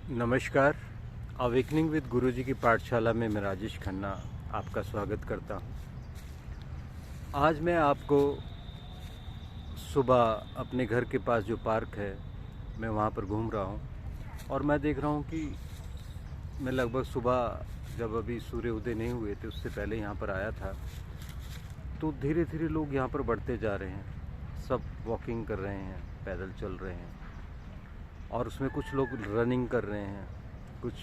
नमस्कार। Awakening with गुरुजी की पाठशाला में मैं राजेश खन्ना आपका स्वागत करता हूं। आज मैं आपको सुबह अपने घर के पास जो पार्क है मैं वहां पर घूम रहा हूं और मैं देख रहा हूं कि मैं लगभग सुबह जब अभी सूर्य उदय नहीं हुए थे उससे पहले यहां पर आया था, तो धीरे धीरे लोग यहां पर बढ़ते जा रहे हैं। सब वॉकिंग कर रहे हैं, पैदल चल रहे हैं और उसमें कुछ लोग रनिंग कर रहे हैं। कुछ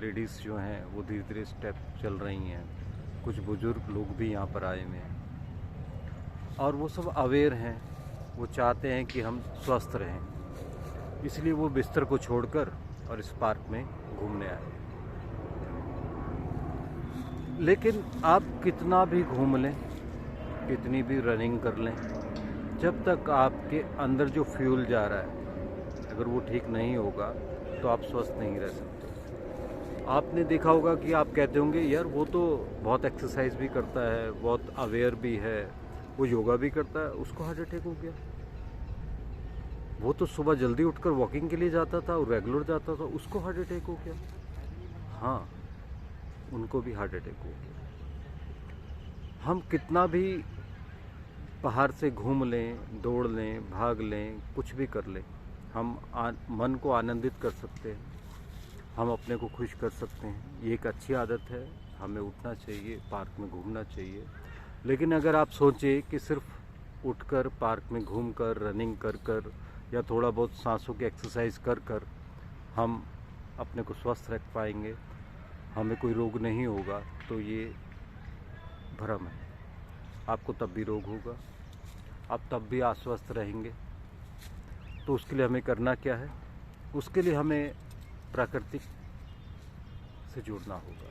लेडीज़ जो हैं वो धीरे धीरे स्टेप चल रही हैं। कुछ बुजुर्ग लोग भी यहाँ पर आए हुए हैं और वो सब अवेयर हैं। वो चाहते हैं कि हम स्वस्थ रहें, इसलिए वो बिस्तर को छोड़कर और इस पार्क में घूमने आए। लेकिन आप कितना भी घूम लें, कितनी भी रनिंग कर लें, जब तक आपके अंदर जो फ्यूल जा रहा है अगर वो ठीक नहीं होगा तो आप स्वस्थ नहीं रह सकते। आपने देखा होगा कि आप कहते होंगे यार वो तो बहुत एक्सरसाइज भी करता है, बहुत अवेयर भी है, वो योगा भी करता है, उसको हार्ट अटैक हो गया। वो तो सुबह जल्दी उठकर वॉकिंग के लिए जाता था और रेगुलर जाता था, उसको हार्ट अटैक हो गया। हाँ, उनको भी हार्ट अटैक हो गया। हम कितना भी बाहर से घूम लें, दौड़ लें, भाग लें, कुछ भी कर लें, हम मन को आनंदित कर सकते हैं, हम अपने को खुश कर सकते हैं। ये एक अच्छी आदत है, हमें उठना चाहिए, पार्क में घूमना चाहिए। लेकिन अगर आप सोचें कि सिर्फ उठकर पार्क में घूमकर, रनिंग कर कर या थोड़ा बहुत सांसों की एक्सरसाइज कर कर हम अपने को स्वस्थ रख पाएंगे, हमें कोई रोग नहीं होगा, तो ये भ्रम है। आपको तब भी रोग होगा, आप तब भी अस्वस्थ रहेंगे। तो उसके लिए हमें करना क्या है? उसके लिए हमें प्रकृति से जुड़ना होगा।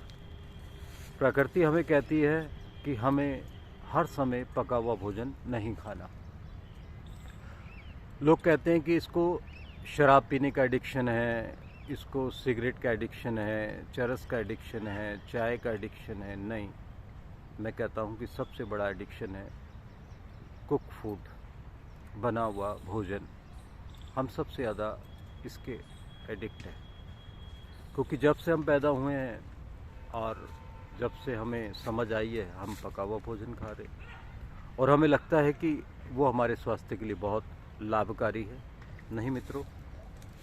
प्रकृति हमें कहती है कि हमें हर समय पका हुआ भोजन नहीं खाना। लोग कहते हैं कि इसको शराब पीने का एडिक्शन है, इसको सिगरेट का एडिक्शन है, चरस का एडिक्शन है, चाय का एडिक्शन है। नहीं, मैं कहता हूँ कि सबसे बड़ा एडिक्शन है कुक फूड, बना हुआ भोजन। हम सबसे ज़्यादा इसके एडिक्ट हैं, क्योंकि जब से हम पैदा हुए हैं और जब से हमें समझ आई है हम पका हुआ भोजन खा रहे हैं और हमें लगता है कि वो हमारे स्वास्थ्य के लिए बहुत लाभकारी है। नहीं मित्रों,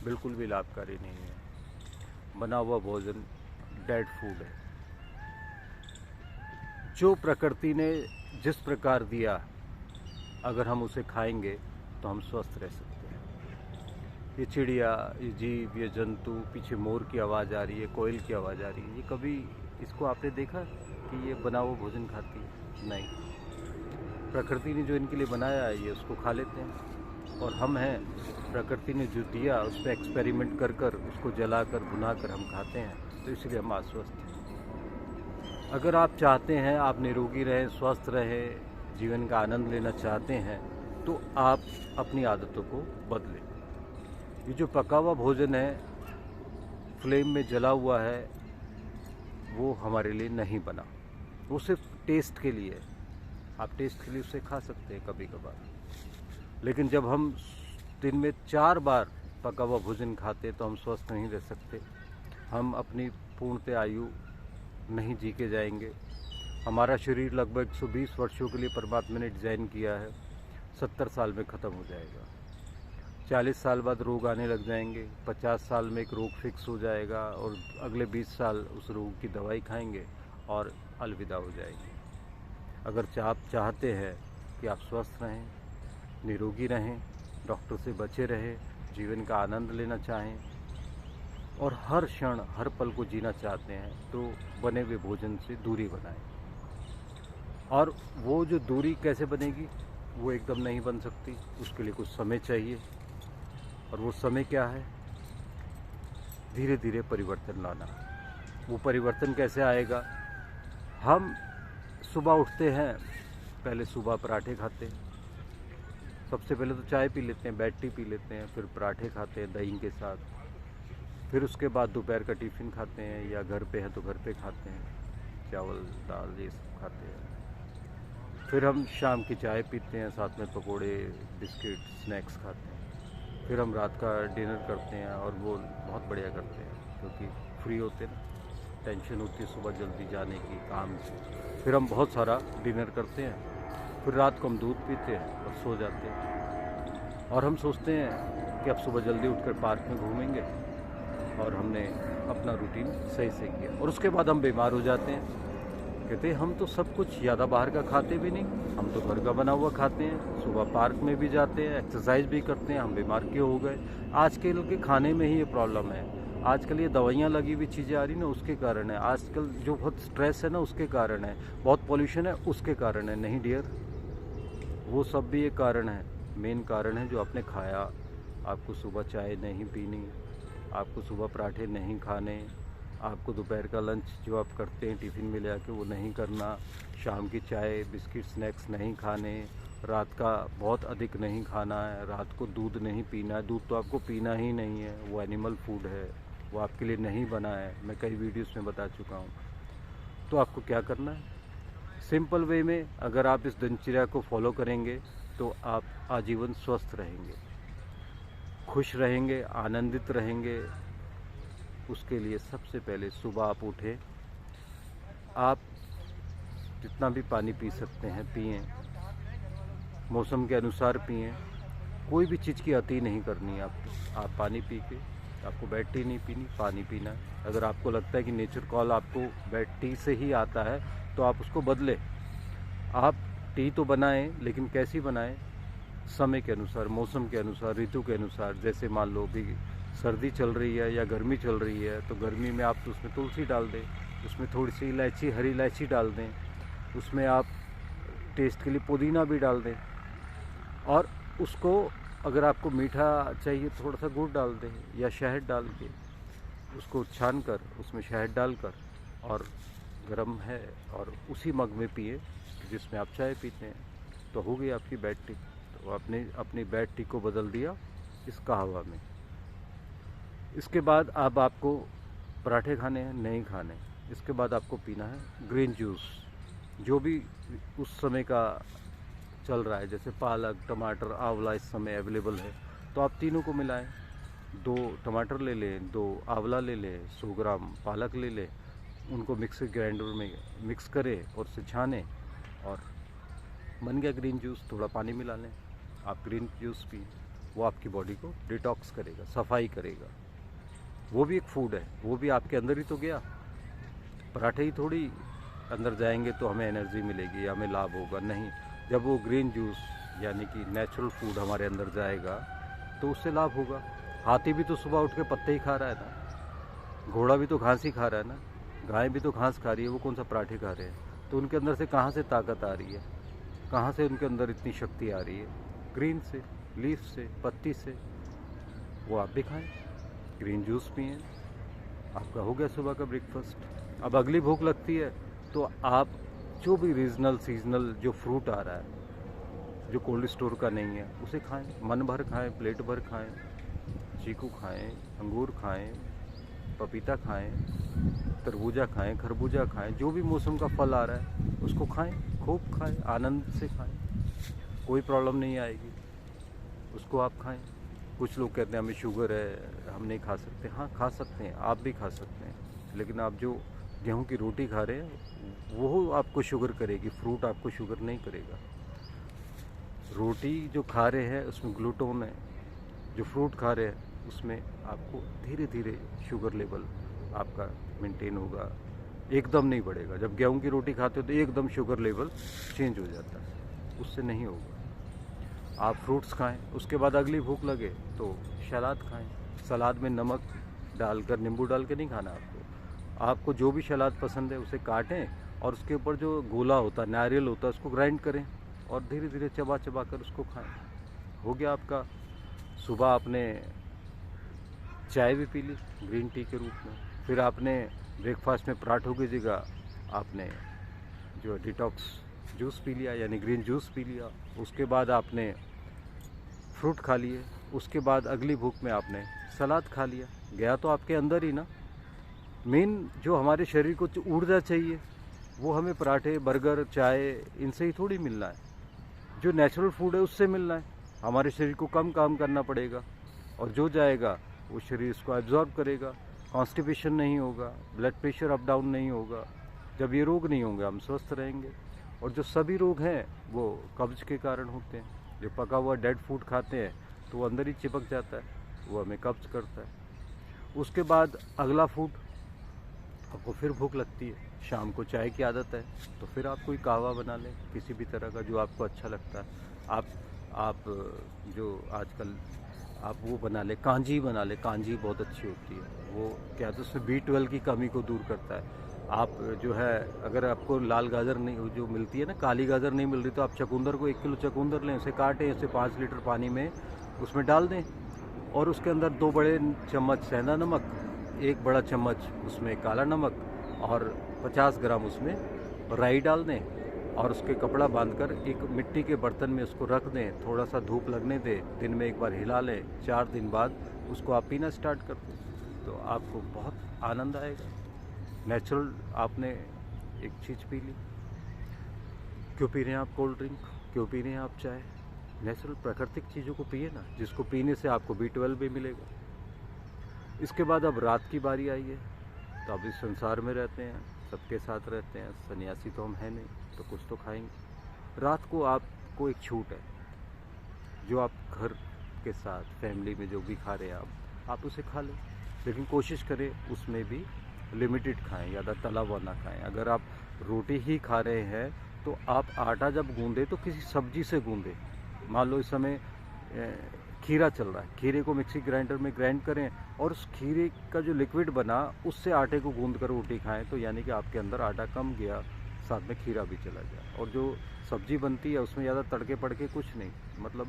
बिल्कुल भी लाभकारी नहीं है। बना हुआ भोजन डेड फूड है। जो प्रकृति ने जिस प्रकार दिया, अगर हम उसे खाएंगे तो हम स्वस्थ रह सकते हैं। ये चिड़िया, ये जीव, ये जंतु, पीछे मोर की आवाज़ आ रही है, कोयल की आवाज़ आ रही है, ये कभी इसको आपने देखा कि ये बना हुआ भोजन खाती है? नहीं। प्रकृति ने जो इनके लिए बनाया है ये उसको खा लेते हैं और हम हैं, प्रकृति ने जो दिया उस पर एक्सपेरिमेंट कर कर उसको जलाकर भुना कर हम खाते हैं, तो इसलिए हम अस्वस्थ हैं। अगर आप चाहते हैं आप निरोगी रहें, स्वस्थ रहें, जीवन का आनंद लेना चाहते हैं, तो आप अपनी आदतों को बदलें। ये जो पका हुआ भोजन है, फ्लेम में जला हुआ है, वो हमारे लिए नहीं बना। वो सिर्फ टेस्ट के लिए है। आप टेस्ट के लिए उसे खा सकते हैं कभी कभार, लेकिन जब हम दिन में 4 बार पका हुआ भोजन खाते तो हम स्वस्थ नहीं रह सकते। हम अपनी पूर्णतः आयु नहीं जी के जाएंगे। हमारा शरीर लगभग 120 वर्षों के लिए परमात्मा ने डिज़ाइन किया है, 70 साल में ख़त्म हो जाएगा। 40 साल बाद रोग आने लग जाएंगे, 50 साल में एक रोग फिक्स हो जाएगा और अगले 20 साल उस रोग की दवाई खाएंगे और अलविदा हो जाएंगे। अगर आप चाहते हैं कि आप स्वस्थ रहें, निरोगी रहें, डॉक्टर से बचे रहें, जीवन का आनंद लेना चाहें और हर क्षण हर पल को जीना चाहते हैं, तो बने हुए भोजन से दूरी बनाएं। और वो जो दूरी कैसे बनेगी, वो एकदम नहीं बन सकती, उसके लिए कुछ समय चाहिए। और वो समय क्या है? धीरे धीरे परिवर्तन लाना। वो परिवर्तन कैसे आएगा? हम सुबह उठते हैं, पहले सुबह पराठे खाते हैं। सबसे पहले तो चाय पी लेते हैं, बेड टी पी लेते हैं, फिर पराठे खाते हैं दही के साथ, फिर उसके बाद दोपहर का टिफ़िन खाते हैं, या घर पे है तो घर पे खाते हैं, चावल दाल ये सब खाते हैं। फिर हम शाम की चाय पीते हैं, साथ में पकोड़े, बिस्किट, स्नैक्स खाते हैं। फिर हम रात का डिनर करते हैं और वो बहुत बढ़िया करते हैं। क्योंकि फ्री होते ना, टेंशन होती है सुबह जल्दी जाने की काम से। फिर हम बहुत सारा डिनर करते हैं, फिर रात को हम दूध पीते हैं और सो जाते हैं। और हम सोचते हैं कि अब सुबह जल्दी उठकर पार्क में घूमेंगे, और हमने अपना रूटीन सही से किया, और उसके बाद हम बीमार हो जाते हैं। कहते हैं हम तो सब कुछ ज़्यादा बाहर का खाते भी नहीं, हम तो घर का बना हुआ खाते हैं, सुबह पार्क में भी जाते हैं, एक्सरसाइज भी करते हैं, हम बीमार क्यों हो गए? आजकल के खाने में ही ये प्रॉब्लम है। आजकल ये दवाइयाँ लगी हुई चीज़ें आ रही ना, उसके कारण है। आजकल जो बहुत स्ट्रेस है ना, उसके कारण है। बहुत पॉल्यूशन है, उसके कारण है। नहीं डियर, वो सब भी एक कारण है। मेन कारण है जो आपने खाया। आपको सुबह चाय नहीं पीनी, आपको सुबह पराठे नहीं खाने, आपको दोपहर का लंच जो आप करते हैं टिफ़िन में ले आके वो नहीं करना, शाम की चाय बिस्किट स्नैक्स नहीं खाने, रात का बहुत अधिक नहीं खाना है, रात को दूध नहीं पीना है। दूध तो आपको पीना ही नहीं है, वो एनिमल फूड है, वो आपके लिए नहीं बना है। मैं कई वीडियोस में बता चुका हूँ। तो आपको क्या करना है, सिंपल वे में अगर आप इस दिनचर्या को फॉलो करेंगे तो आप आजीवन स्वस्थ रहेंगे, खुश रहेंगे, आनंदित रहेंगे। उसके लिए सबसे पहले सुबह आप उठें, आप जितना भी पानी पी सकते हैं पिएं, मौसम के अनुसार पिएं। कोई भी चीज़ की अति नहीं करनी है आपको। आप पानी पी के, आपको बेड टी नहीं पीनी, पानी पीना है। अगर आपको लगता है कि नेचर कॉल आपको बेड टी से ही आता है तो आप उसको बदलें। आप टी तो बनाएं, लेकिन कैसी बनाएं? समय के अनुसार, मौसम के अनुसार, ऋतु के अनुसार। जैसे मान लो भी सर्दी चल रही है या गर्मी चल रही है, तो गर्मी में आप उसमें तुलसी डाल दें, उसमें थोड़ी सी इलायची, हरी इलायची डाल दें, उसमें आप टेस्ट के लिए पुदीना भी डाल दें। और उसको अगर आपको मीठा चाहिए थोड़ा सा गुड़ डाल दें या शहद डाल के उसको छान कर उसमें शहद डालकर, और गर्म है और उसी मग में पिए जिसमें आप चाय पीते हैं, तो हो गई आपकी बेड टी। तो आपने अपनी बेड टी को बदल दिया इस कहवा में। इसके बाद अब आपको पराठे खाने हैं, नहीं खाने। इसके बाद आपको पीना है ग्रीन जूस, जो भी उस समय का चल रहा है, जैसे पालक, टमाटर, आंवला इस समय अवेलेबल है, तो आप तीनों को मिलाएं। 2 टमाटर ले लें, 2 आंवला ले लें, 100 ग्राम पालक ले लें, उनको मिक्सर ग्राइंडर में मिक्स करें और उसे छानें, और बन गया ग्रीन जूस। थोड़ा पानी मिला लें, आप ग्रीन जूस पिए। वो आपकी बॉडी को डिटॉक्स करेगा, सफाई करेगा। वो भी एक फूड है, वो भी आपके अंदर ही तो गया। पराठे ही थोड़ी अंदर जाएंगे तो हमें एनर्जी मिलेगी या हमें लाभ होगा, नहीं। जब वो ग्रीन जूस यानी कि नेचुरल फूड हमारे अंदर जाएगा तो उससे लाभ होगा। हाथी भी तो सुबह उठ के पत्ते ही खा रहा है ना, घोड़ा भी तो घास ही खा रहा है ना, गाय भी तो घास खा रही है, वो कौन सा पराठे खा रहे हैं? तो उनके अंदर से कहाँ से ताकत आ रही है, कहाँ से उनके अंदर इतनी शक्ति आ रही है? ग्रीन से, लीफ से, पत्ती से। वो आप भी खाएं, ग्रीन जूस पिएं, आपका हो गया सुबह का ब्रेकफास्ट। अब अगली भूख लगती है तो आप जो भी रीजनल सीजनल जो फ्रूट आ रहा है, जो कोल्ड स्टोर का नहीं है, उसे खाएं, मन भर खाएं, प्लेट भर खाएं। चीकू खाएं, अंगूर खाएं, पपीता खाएं, तरबूजा खाएं, खरबूजा खाएं, जो भी मौसम का फल आ रहा है उसको खाएं, खूब खाएं, आनंद से खाएं, कोई प्रॉब्लम नहीं आएगी। उसको आप खाएं। कुछ लोग कहते हैं हमें शुगर है, हम नहीं खा सकते। हाँ, खा सकते हैं, आप भी खा सकते हैं, लेकिन आप जो गेहूं की रोटी खा रहे हैं वो आपको शुगर करेगी, फ्रूट आपको शुगर नहीं करेगा। रोटी जो खा रहे हैं उसमें ग्लूटोन है, जो फ्रूट खा रहे हैं उसमें आपको धीरे धीरे शुगर लेवल आपका मेंटेन होगा, एकदम नहीं बढ़ेगा। जब गेहूं की रोटी खाते हो तो एकदम शुगर लेवल चेंज हो जाता है, उससे नहीं होगा। आप फ्रूट्स खाएं, उसके बाद अगली भूख लगे तो सलाद खाएं। सलाद में नमक डालकर, नींबू डाल के नहीं खाना आपको जो भी सलाद पसंद है उसे काटें और उसके ऊपर जो गोला होता है, नारियल होता है, उसको ग्राइंड करें और धीरे धीरे चबा चबा कर उसको खाएं। हो गया आपका। सुबह आपने चाय भी पी ली ग्रीन टी के रूप में, फिर आपने ब्रेकफास्ट में पराठों की जगह आपने जो डिटॉक्स जूस पी लिया यानी ग्रीन जूस पी लिया। उसके बाद आपने फ्रूट खा लिए, उसके बाद अगली भूख में आपने सलाद खा लिया। गया तो आपके अंदर ही ना। मेन जो हमारे शरीर को ऊर्जा चाहिए वो हमें पराठे, बर्गर, चाय इनसे ही थोड़ी मिलना है। जो नेचुरल फूड है उससे मिलना है। हमारे शरीर को कम काम करना पड़ेगा और जो जाएगा वो शरीर इसको एब्जॉर्ब करेगा। कॉन्स्टिपेशन नहीं होगा, ब्लड प्रेशर अप डाउन नहीं होगा। जब ये रोग नहीं होंगे हम स्वस्थ रहेंगे। और जो सभी रोग हैं वो कब्ज के कारण होते हैं। जो पका हुआ डेड फूड खाते हैं तो वो अंदर ही चिपक जाता है, वो हमें कब्ज करता है। उसके बाद अगला फूड, आपको फिर भूख लगती है, शाम को चाय की आदत है तो फिर आप कोई कहवा बना लें किसी भी तरह का जो आपको अच्छा लगता है। आप जो आजकल आप वो बना लें, कांजी बना लें। कांजी बहुत अच्छी होती है, वो क्या तो उसमें B12 की कमी को दूर करता है। आप जो है, अगर आपको लाल गाजर नहीं जो मिलती है ना, काली गाजर नहीं मिल रही, तो आप चकुंदर को 1 किलो चकुंदर लें, उसे काटें, उसे 5 लीटर पानी में उसमें डाल दें और उसके अंदर 2 बड़े चम्मच सेंधा नमक, 1 बड़ा चम्मच उसमें काला नमक और 50 ग्राम उसमें राई डाल दें और उसके कपड़ा बांधकर एक मिट्टी के बर्तन में उसको रख दें, थोड़ा सा धूप लगने दें, दिन में एक बार हिला लें, 4 दिन बाद उसको आप पीना स्टार्ट कर दें तो आपको बहुत आनंद आएगा। नेचुरल आपने एक चीज़ पी ली। क्यों पी रहे हैं आप कोल्ड ड्रिंक, क्यों पी रहे हैं आप चाय? नेचुरल प्राकृतिक चीज़ों को पिए ना, जिसको पीने से आपको B12 भी मिलेगा। इसके बाद अब रात की बारी आई है, तो अब इस संसार में रहते हैं, सबके साथ रहते हैं, सन्यासी तो हम हैं नहीं, तो कुछ तो खाएंगे। रात को आपको एक छूट है, जो आप घर के साथ फैमिली में जो भी खा रहे हैं आप उसे खा लें, लेकिन कोशिश करें उसमें भी लिमिटेड खाएं, ज़्यादा तला हुआ ना खाएं। अगर आप रोटी ही खा रहे हैं तो आप आटा जब गूंदें तो किसी सब्जी से गूंदें। मान लो इस समय खीरा चल रहा है, खीरे को मिक्सी ग्राइंडर में ग्राइंड करें और उस खीरे का जो लिक्विड बना उससे आटे को गूंद कर रोटी खाएं, तो यानी कि आपके अंदर आटा कम गया, साथ में खीरा भी चला गया। और जो सब्जी बनती है उसमें ज़्यादा तड़के पड़के कुछ नहीं, मतलब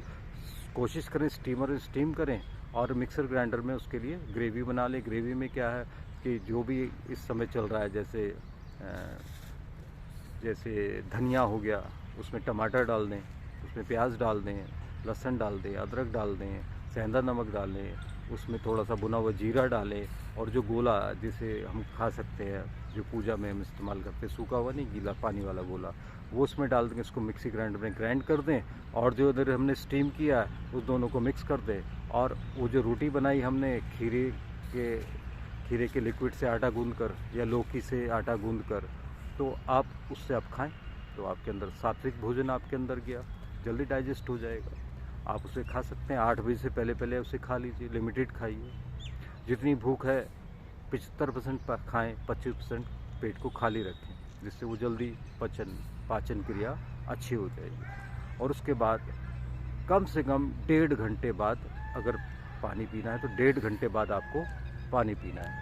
कोशिश करें स्टीम करें और मिक्सर ग्राइंडर में उसके लिए ग्रेवी बना लें। ग्रेवी में क्या है कि जो भी इस समय चल रहा है, जैसे धनिया हो गया, उसमें टमाटर डाल दें, उसमें प्याज डाल दें, लहसुन डाल दें, अदरक डाल दें, सेंधा नमक डालें, उसमें थोड़ा सा भुना हुआ जीरा डालें और जो गोला जिसे हम खा सकते हैं, जो पूजा में हम इस्तेमाल करते हैं, सूखा हुआ नहीं, गीला पानी वाला गोला, वो उसमें डाल देंगे, उसको मिक्सी ग्राइंडर में ग्राइंड कर दें और जो इधर हमने स्टीम किया है उस दोनों को मिक्स कर दें और वो जो रोटी बनाई हमने खीरे के लिक्विड से आटा गूंद कर या लौकी से आटा गूंद कर, तो आप उससे आप खाएं तो आपके अंदर सात्विक भोजन आपके अंदर गया, जल्दी डाइजेस्ट हो जाएगा। आप उसे खा सकते हैं, 8 बजे से पहले उसे खा लीजिए, लिमिटेड खाइए। जितनी भूख है 75% खाएं, 25% पेट को खाली रखें, जिससे वो जल्दी पाचन क्रिया अच्छी हो जाएगी। और उसके बाद कम से कम 1.5 घंटे बाद अगर पानी पीना है तो 1.5 घंटे बाद आपको पानी पीना है।